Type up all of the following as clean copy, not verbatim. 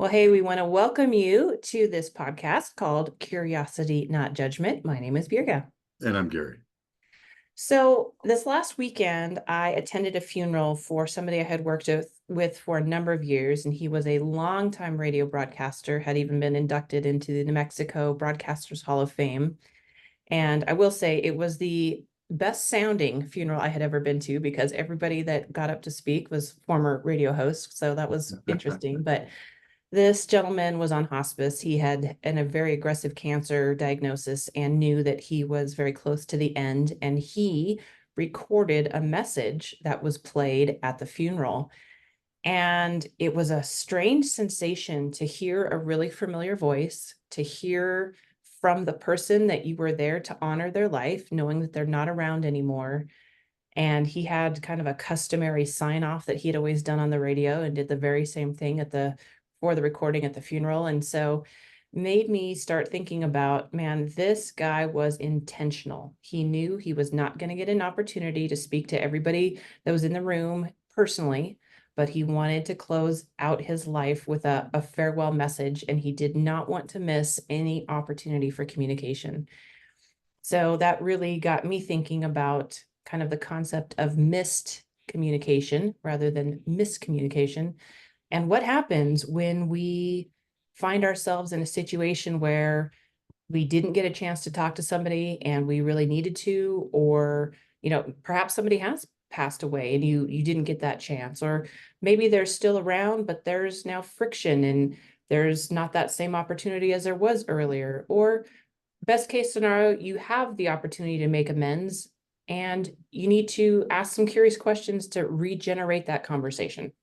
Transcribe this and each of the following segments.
Well, hey, we want to welcome you to this podcast called Curiosity, Not Judgment. My name is Birga. And I'm Gary. So, this last weekend, I attended a funeral for somebody I had worked with for a number of years, and he was a longtime radio broadcaster, had even been inducted into the New Mexico Broadcasters Hall of Fame. And I will say it was the best sounding funeral I had ever been to because everybody that got up to speak was former radio hosts. So that was interesting. But this gentleman was on hospice. He had a very aggressive cancer diagnosis and knew that he was very close to the end. And he recorded a message that was played at the funeral. And it was a strange sensation to hear a really familiar voice, to hear from the person that you were there to honor their life, knowing that they're not around anymore. And he had kind of a customary sign off that he had always done on the radio and did the very same thing for the recording at the funeral. And so made me start thinking about, man, this guy was intentional. He knew he was not going to get an opportunity to speak to everybody that was in the room personally, but he wanted to close out his life with a farewell message, and he did not want to miss any opportunity for communication. So that really got me thinking about kind of the concept of missed communication rather than miscommunication. And what happens when we find ourselves in a situation where we didn't get a chance to talk to somebody and we really needed to, or, perhaps somebody has passed away and you didn't get that chance, or maybe they're still around, but there's now friction and there's not that same opportunity as there was earlier, or best case scenario, you have the opportunity to make amends and you need to ask some curious questions to regenerate that conversation.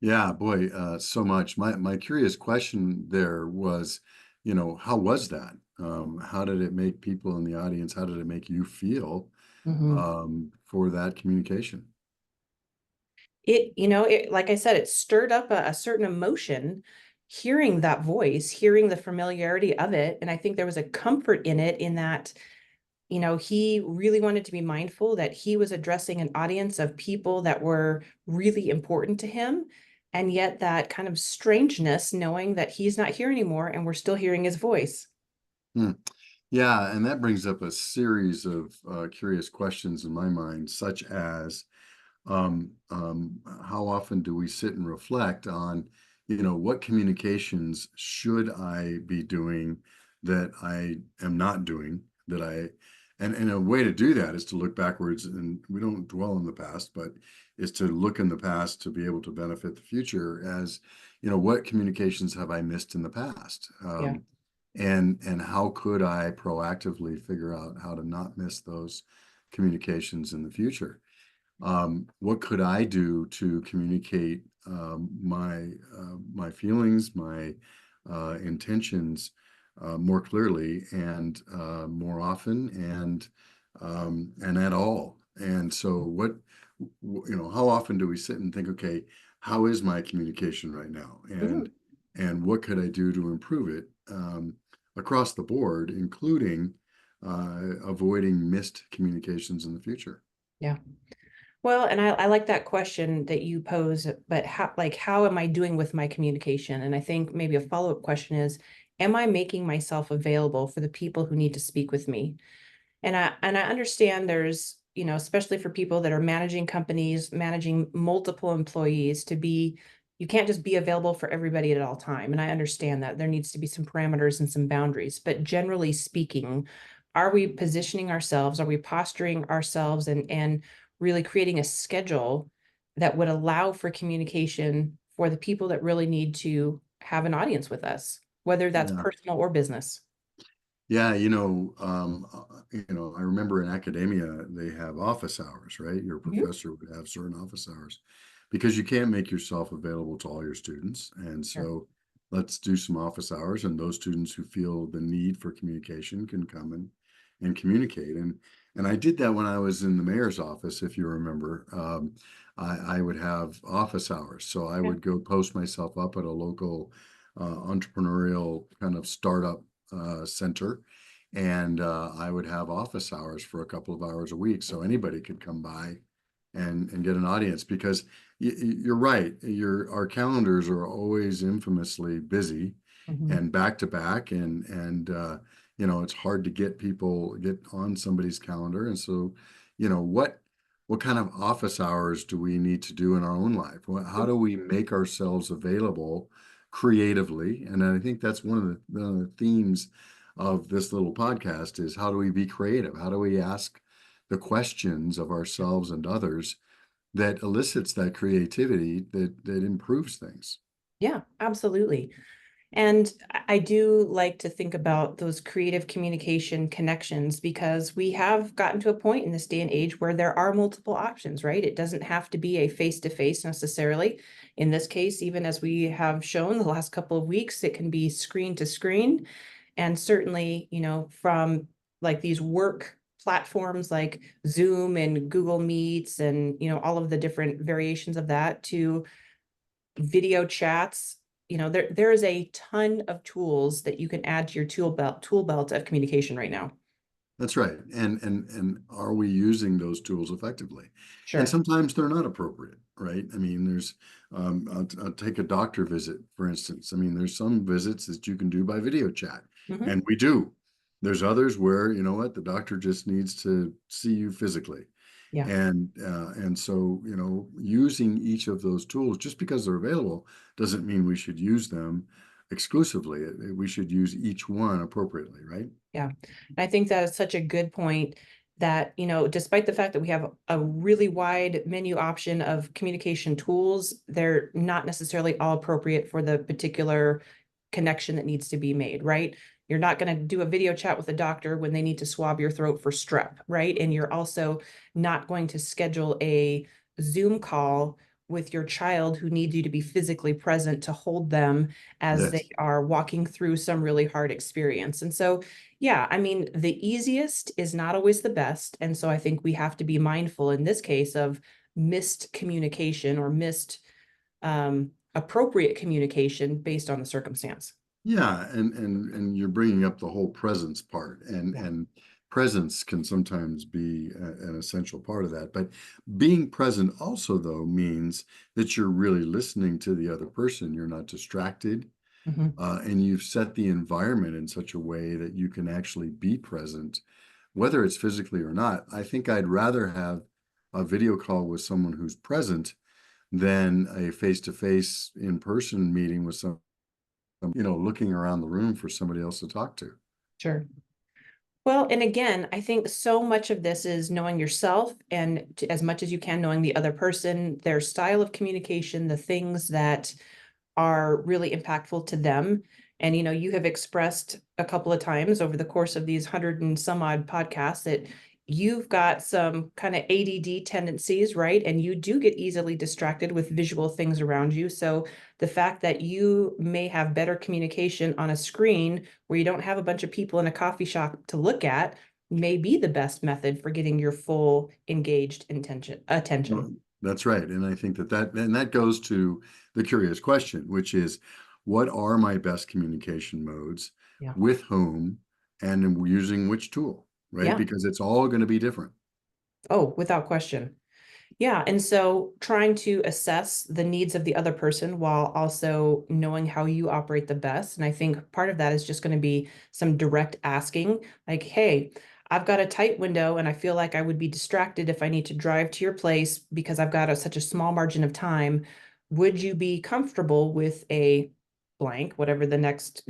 Yeah, boy, so much. My curious question there was, how was that? How did it make people in the audience? How did it make you feel Mhm. for that communication? It, like I said, it stirred up a certain emotion, hearing that voice, hearing the familiarity of it. And I think there was a comfort in it, in that, he really wanted to be mindful that he was addressing an audience of people that were really important to him. And yet that kind of strangeness, knowing that he's not here anymore and we're still hearing his voice. Hmm. Yeah, and that brings up a series of curious questions in my mind, such as how often do we sit and reflect on, what communications should I be doing that I am not doing, and a way to do that is to look backwards, and we don't dwell in the past, but is to look in the past to be able to benefit the future as, what communications have I missed in the past? Yeah. And how could I proactively figure out how to not miss those communications in the future? What could I do to communicate my feelings, my intentions more clearly and more often and at all? And so, how often do we sit and think, okay, how is my communication right now, Mhm. and what could I do to improve it across the board, including avoiding missed communications in the future? Yeah. Well, and I like that question that you pose, but how am I doing with my communication? And I think maybe a follow-up question is, am I making myself available for the people who need to speak with me? And I understand there's, especially for people that are managing companies, managing multiple employees, you can't just be available for everybody at all time. And I understand that there needs to be some parameters and some boundaries. But generally speaking, are we positioning ourselves? Are we posturing ourselves and really creating a schedule that would allow for communication for the people that really need to have an audience with us, whether that's Yeah. personal or business? Yeah, I remember in academia they have office hours, right? Your Mhm. professor would have certain office hours because you can't make yourself available to all your students. And Sure. so let's do some office hours, and those students who feel the need for communication can come and communicate. And I did that when I was in the mayor's office, if you remember. I would have office hours. So I Yeah. would go post myself up at a local entrepreneurial kind of startup center, and I would have office hours for a couple of hours a week, so anybody could come by and get an audience. Because you're right. Our calendars are always infamously busy Mhm. and back to back, and it's hard to get on somebody's calendar. And so, what kind of office hours do we need to do in our own life? How do we make ourselves available creatively? And I think that's one of the themes of this little podcast is how do we be creative? How do we ask the questions of ourselves and others that elicits that creativity that improves things. Yeah, absolutely. And I do like to think about those creative communication connections because we have gotten to a point in this day and age where there are multiple options, right? It doesn't have to be a face-to-face necessarily. In this case, even as we have shown the last couple of weeks, it can be screen to screen. And certainly, from like these work platforms like Zoom and Google Meets and, all of the different variations of that to video chats. There is a ton of tools that you can add to your tool belt of communication right now. That's right. And are we using those tools effectively? And Sure. sometimes they're not appropriate, right? I mean, I'll take a doctor visit, for instance. I mean, there's some visits that you can do by video chat, Hmm. and we do. There's others where, you know what, the doctor just needs to see you physically. Yeah. And so, using each of those tools just because they're available doesn't mean we should use them exclusively. We should use each one appropriately, right? Yeah. And I think that is such a good point that, despite the fact that we have a really wide menu option of communication tools, they're not necessarily all appropriate for the particular connection that needs to be made, right? You're not going to do a video chat with a doctor when they need to swab your throat for strep, right? And you're also not going to schedule a Zoom call with your child who needs you to be physically present to hold them as they Yes. are walking through some really hard experience. And so, yeah, I mean, the easiest is not always the best. And so I think we have to be mindful in this case of missed communication or missed appropriate communication based on the circumstance. Yeah, and you're bringing up the whole presence part, and Yeah. and presence can sometimes be an essential part of that. But being present also, though, means that you're really listening to the other person. You're not distracted, Mhm. and you've set the environment in such a way that you can actually be present, whether it's physically or not. I think I'd rather have a video call with someone who's present than a face-to-face in-person meeting with some, looking around the room for somebody else to talk to. Sure. Well, and again, I think so much of this is knowing yourself and as much as you can, knowing the other person, their style of communication, the things that are really impactful to them. And you have expressed a couple of times over the course of these hundred and some odd podcasts that you've got some kind of ADD tendencies, right? And you do get easily distracted with visual things around you. So the fact that you may have better communication on a screen where you don't have a bunch of people in a coffee shop to look at may be the best method for getting your full engaged attention. Well, that's right. And I think that goes to the curious question, which is what are my best communication modes, Yeah. with whom, and using which tool, right? Yeah. Because it's all going to be different. Oh, without question. Yeah, and so trying to assess the needs of the other person while also knowing how you operate the best. And I think part of that is just going to be some direct asking, like, hey, I've got a tight window and I feel like I would be distracted if I need to drive to your place because I've got such a small margin of time. Would you be comfortable with a blank, whatever the next,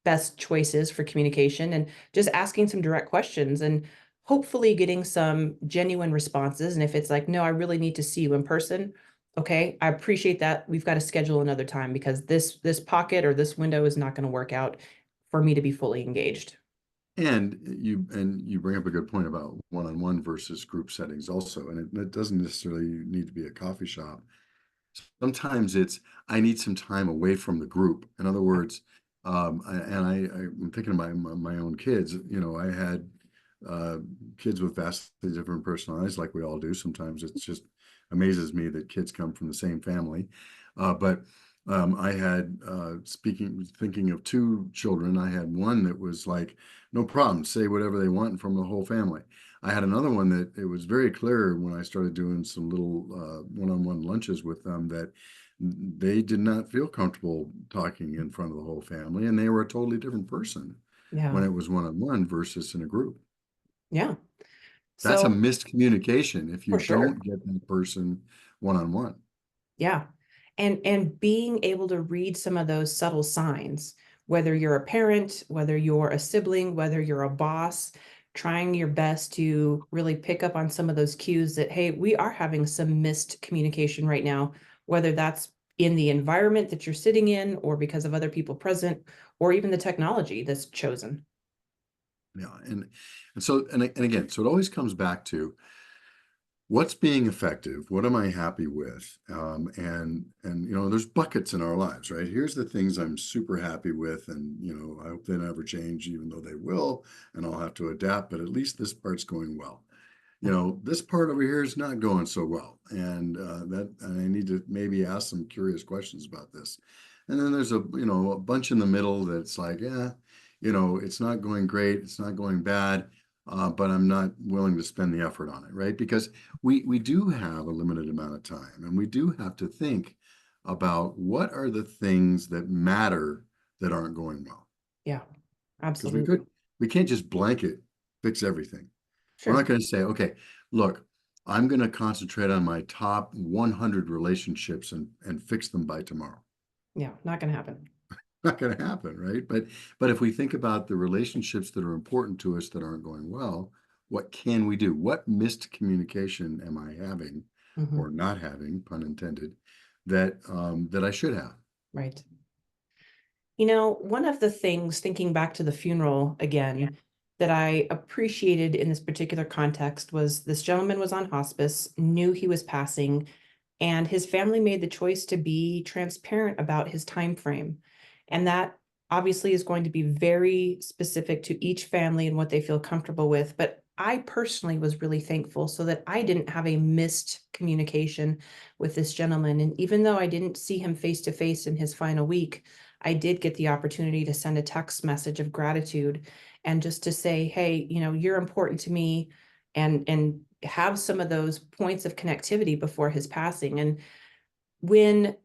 best choice is for communication, and just asking some direct questions and hopefully getting some genuine responses. And if it's like, no, I really need to see you in person. Okay, I appreciate that. We've got to schedule another time because this pocket or this window is not going to work out for me to be fully engaged. And you bring up a good point about one-on-one versus group settings also. And it doesn't necessarily need to be a coffee shop. Sometimes it's I need some time away from the group. In other Yeah. words, I'm thinking of my own kids. I had uh, kids with vastly different personalities, like we all do. Sometimes it's just amazes me that kids come from the same family. But I had thinking of two children. I had one that was like, no problem, say whatever they want from the whole family. I had another one that it was very clear when I started doing some little one-on-one lunches with them that they did not feel comfortable talking in front of the whole family, and they were a totally different person Yeah. when it was one-on-one versus in a group. Yeah. That's a So missed communication if you for sure. don't get that person one-on-one. Yeah. And being able to read some of those subtle signs, whether you're a parent, whether you're a sibling, whether you're a boss, trying your best to really pick up on some of those cues that, hey, we are having some missed communication right now, whether that's in the environment that you're sitting in or because of other people present, or even the technology that's chosen. Yeah, and so and again, so it always comes back to what's being effective, what am I happy with, and there's buckets in our lives, right? Here's the things I'm super happy with, and I hope they never change, even though they will, and I'll have to adapt, but at least this part's going well. This part over here is not going so well, and I need to maybe ask some curious questions about this. And then there's a bunch in the middle that's like, yeah, it's not going great, it's not going bad, but I'm not willing to spend the effort on it, right? Because we do have a limited amount of time, and we do have to think about what are the things that matter that aren't going well. Yeah, Because absolutely. we can't just blanket fix everything. We're Sure. not going to say, okay, look, I'm going to concentrate on my top 100 relationships and fix them by tomorrow. Yeah, not going to happen. Not going to happen, right? But if we think about the relationships that are important to us that aren't going well, what can we do? What missed communication am I having Mhm. or not having, pun intended, that I should have? Right. One of the things, thinking back to the funeral again, that I appreciated in this particular context was this gentleman was on hospice, knew he was passing, and his family made the choice to be transparent about his time frame. And that obviously is going to be very specific to each family and what they feel comfortable with. But I personally was really thankful so that I didn't have a missed communication with this gentleman. And even though I didn't see him face to face in his final week, I did get the opportunity to send a text message of gratitude and just to say, hey, you're important to me, and have some of those points of connectivity before his passing. And when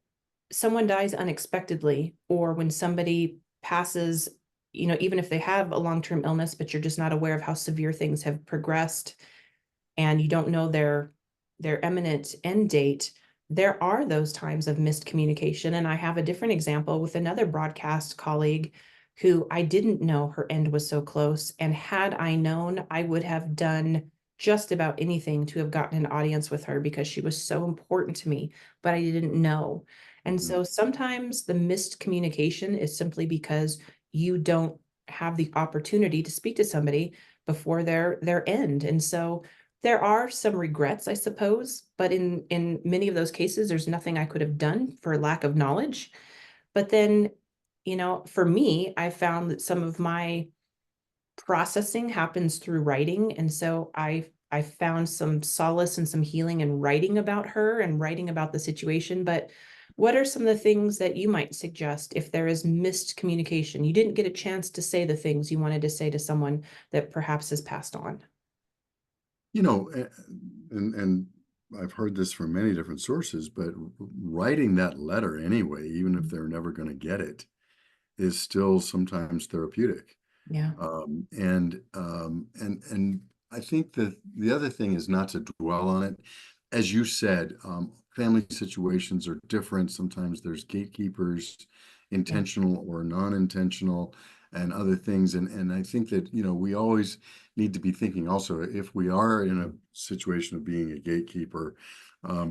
someone dies unexpectedly, or when somebody passes, even if they have a long-term illness, but you're just not aware of how severe things have progressed, and you don't know their imminent end date, there are those times of missed communication. And I have a different example with another broadcast colleague who I didn't know her end was so close. And had I known, I would have done just about anything to have gotten an audience with her because she was so important to me, but I didn't know. And Mhm. so sometimes the missed communication is simply because you don't have the opportunity to speak to somebody before their end. And so there are some regrets, I suppose, but in many of those cases, there's nothing I could have done for lack of knowledge. But then, for me, I found that some of my processing happens through writing, and so I found some solace and some healing in writing about her and writing about the situation. But what are some of the things that you might suggest if there is missed communication? You didn't get a chance to say the things you wanted to say to someone that perhaps has passed on. You know, eh, and I've heard this from many different sources, but writing that letter anyway, even if they're never going to get it, is still sometimes therapeutic. Yeah. And I think that the other thing is not to dwell on it. As you said, family situations are different. Sometimes there's gatekeepers, Yeah. intentional or non-intentional, and other things. And I think that, we always need to be thinking also if we are in a situation of being a gatekeeper,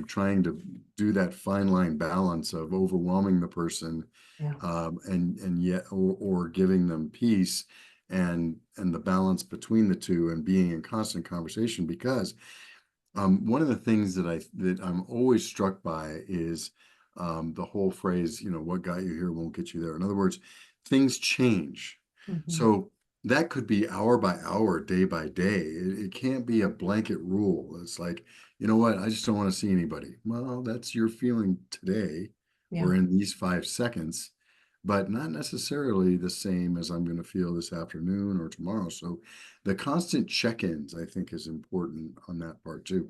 trying to do that fine line balance of overwhelming the person, Yeah. and yet or giving them peace, and the balance between the two, and being in constant conversation. Because one of the things that I'm always struck by is the whole phrase, what got you here won't get you there. In other words, things change. Mhm. So that could be hour by hour, day by day. It can't be a blanket rule. It's like, you know what, I just don't want to see anybody. Well, that's your feeling today Yeah. or in these 5 seconds. but not necessarily the same as I'm going to feel this afternoon or tomorrow. So the constant check-ins, I think, is important on that part too.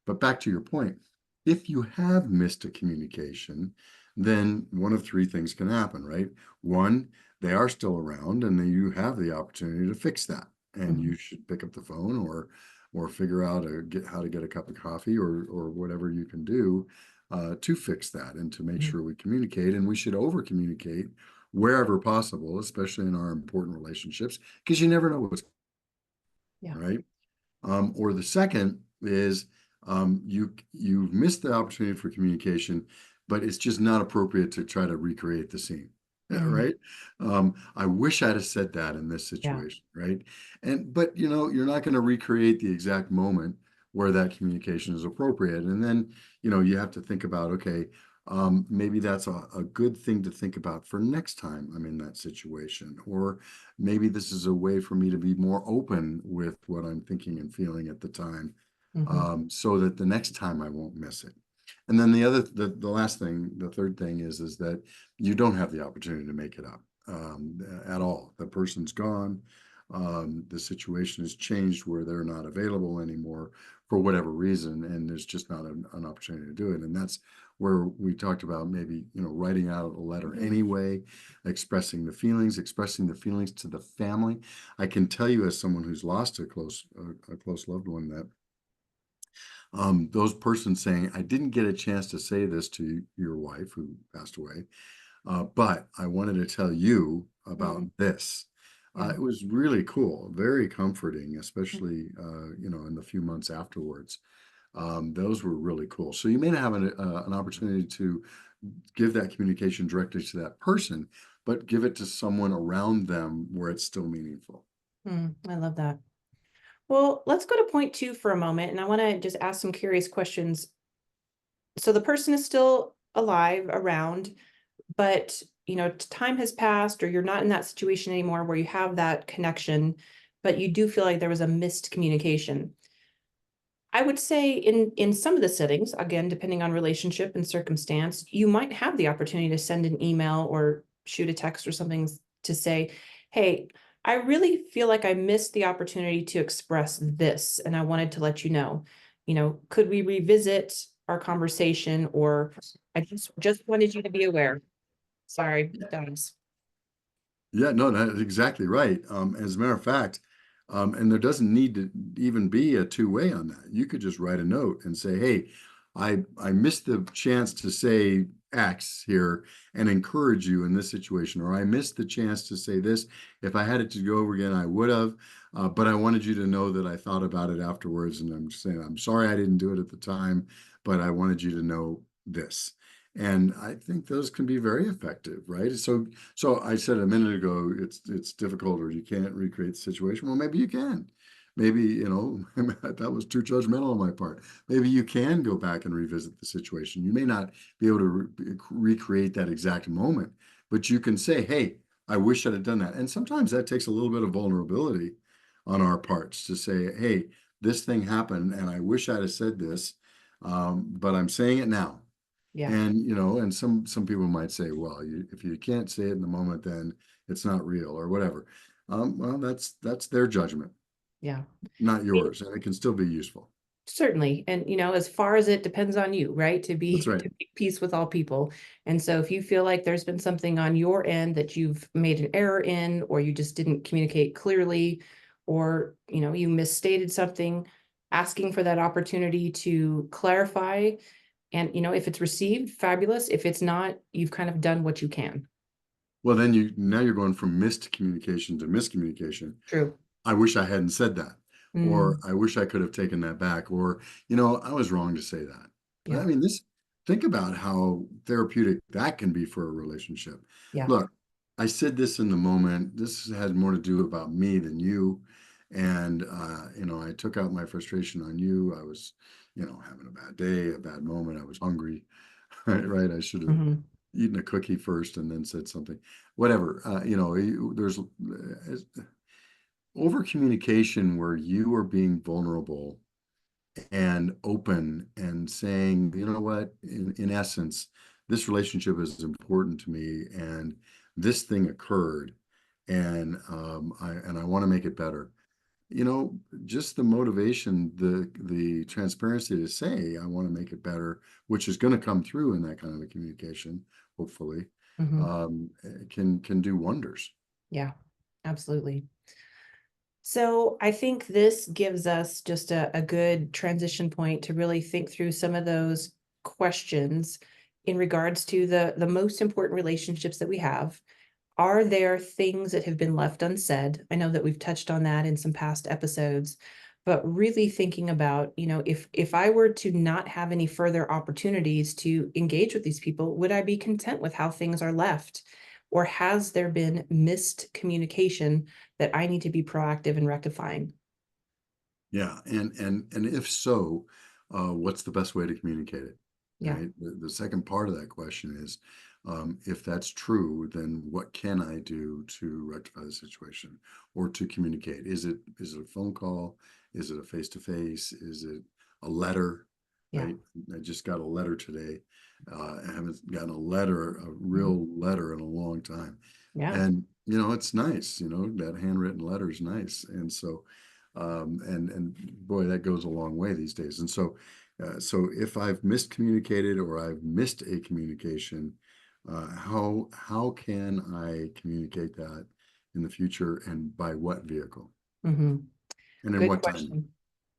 But back to your point, if you have missed a communication, then one of three things can happen, right? One, they are still around, and then you have the opportunity to fix that, and Mhm. you should pick up the phone or figure out how to get a cup of coffee or whatever you can do to fix that and to make Mhm. sure we communicate. And we should over communicate wherever possible, especially in our important relationships, because you never know what's Yeah. right. Or the second is you've missed the opportunity for communication, but it's just not appropriate to try to recreate the scene. Yeah, Mm. right. I wish I'd have said that in this Yeah. situation, right? But you're not going to recreate the exact moment where that communication is appropriate. And then, you have to think about, okay, maybe that's a good thing to think about for next time I'm in that situation. Or maybe this is a way for me to be more open with what I'm thinking and feeling at the time, Mhm. so that the next time I won't miss it. And then the last thing, the third thing is that you don't have the opportunity to make it up at all. The person's gone. The situation has changed where they're not available anymore for whatever reason, and there's just not an opportunity to do it. And that's where we talked about maybe, writing out a letter anyway, expressing the feelings to the family. I can tell you, as someone who's lost a close loved one, that those persons saying, I didn't get a chance to say this to your wife who passed away, but I wanted to tell you about Mm. this. Yeah. It was really cool, very comforting, especially in the few months afterwards. Those were really cool. So you may not have an opportunity to give that communication directly to that person, but give it to someone around them where it's still meaningful. I love that. Well, let's go to point two for a moment, and I want to just ask some curious questions. So the person is still alive, around, but time has passed, or you're not in that situation anymore where you have that connection, but you do feel like there was a missed communication. I would say in some of the settings, again, depending on relationship and circumstance, you might have the opportunity to send an email or shoot a text or something to say, hey, I really feel like I missed the opportunity to express this, and I wanted to let you know. Could we revisit our conversation, or I just wanted you to be aware. Sorry, dogs. Yeah, no, that's exactly right. As a matter of fact, and there doesn't need to even be a two-way on that. You could just write a note and say, "Hey, I missed the chance to say X here and encourage you in this situation," or "I missed the chance to say this. If I had it to go over again, I would have, but I wanted you to know that I thought about it afterwards, and I'm just saying I'm sorry I didn't do it at the time, but I wanted you to know this." And I think those can be very effective, right? So I said a minute ago, it's difficult or you can't recreate the situation. Well, maybe you can. Maybe, that was too judgmental on my part. Maybe you can go back and revisit the situation. You may not be able to recreate that exact moment, but you can say, hey, I wish I'd have done that. And sometimes that takes a little bit of vulnerability on our parts to say, hey, this thing happened and I wish I'd have said this, but I'm saying it now. Yeah, And some people might say, well, if you can't say it in the moment, then it's not real or whatever. Well, that's their judgment, yeah. not yours, and it can still be useful. Certainly. And, as far as it depends on you, right? To That's be right. to make peace with all people. And so if you feel like there's been something on your end that you've made an error in, or you just didn't communicate clearly, or, you misstated something, asking for that opportunity to clarify. And, if it's received, fabulous. If it's not, you've kind of done what you can. Well, then now you're going from missed communication to miscommunication. True. I wish I hadn't said that, or Mm, I wish I could have taken that back, or I was wrong to say that. I yeah. mean, think about how therapeutic that can be for a relationship. Yeah. Look, I said this in the moment. This had more to do about me than you. And I took out my frustration on you. I was, having a bad day, a bad moment. I was hungry, right? I should have Hmm. eaten a cookie first and then said something. Whatever. There's over communication where you are being vulnerable and open and saying, you know what, in essence, this relationship is important to me, and this thing occurred, and I want to make it better. You know, just the motivation, the transparency to say I want to make it better, which is going to come through in that kind of a communication, hopefully, Mhm. can do wonders. Yeah, absolutely. So I think this gives us just a good transition point to really think through some of those questions in regards to the most important relationships that we have. Are there things that have been left unsaid? I know that we've touched on that in some past episodes, but really thinking about, if I were to not have any further opportunities to engage with these people, would I be content with how things are left? Or has there been missed communication that I need to be proactive in rectifying? Yeah, and if so, what's the best way to communicate it? Yeah, Right. The second part of that question is, if that's true, then what can I do to rectify the situation or to communicate? Is it a phone call? Is it a face to face? Is it a letter? yeah, Right. I just got a letter today. I haven't gotten a mhm, real letter in a long time, yeah, and it's nice. That handwritten letter is nice, and so and boy, that goes a long way these days. And so if I've miscommunicated or I've missed a communication, how can I communicate that in the future, and by what vehicle mhm. and in Good what timing? question.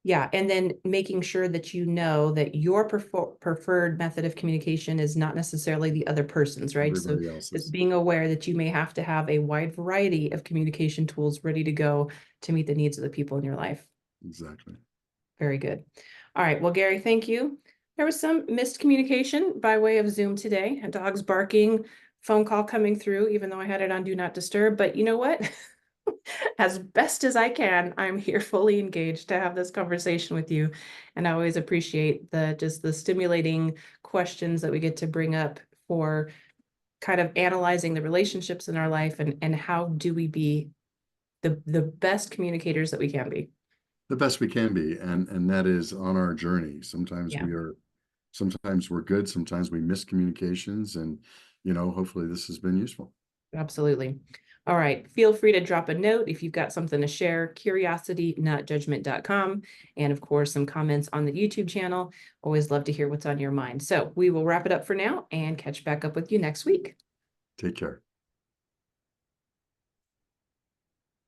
Yeah, and then making sure that you know that your preferred method of communication is not necessarily the other person's, right? So Everybody just else's. being aware that you may have to have a wide variety of communication tools ready to go to meet the needs of the people in your life. Exactly. Very good. All right. Well, Gary, thank you. There was some missed communication by way of Zoom today. A dog's barking, phone call coming through, even though I had it on Do Not Disturb. But you know what? As best as I can, I'm here fully engaged to have this conversation with you. And I always appreciate the stimulating questions that we get to bring up for kind of analyzing the relationships in our life and how do we be the best communicators that we can be. The best we can be, and that is on our journey. Yeah. Sometimes we're good, sometimes we miss communications, and hopefully this has been useful. Absolutely. All right. Feel free to drop a note if you've got something to share. Curiosity.judgment.com. And of course, some comments on the YouTube channel. Always love to hear what's on your mind. So we will wrap it up for now and catch back up with you next week. Take care.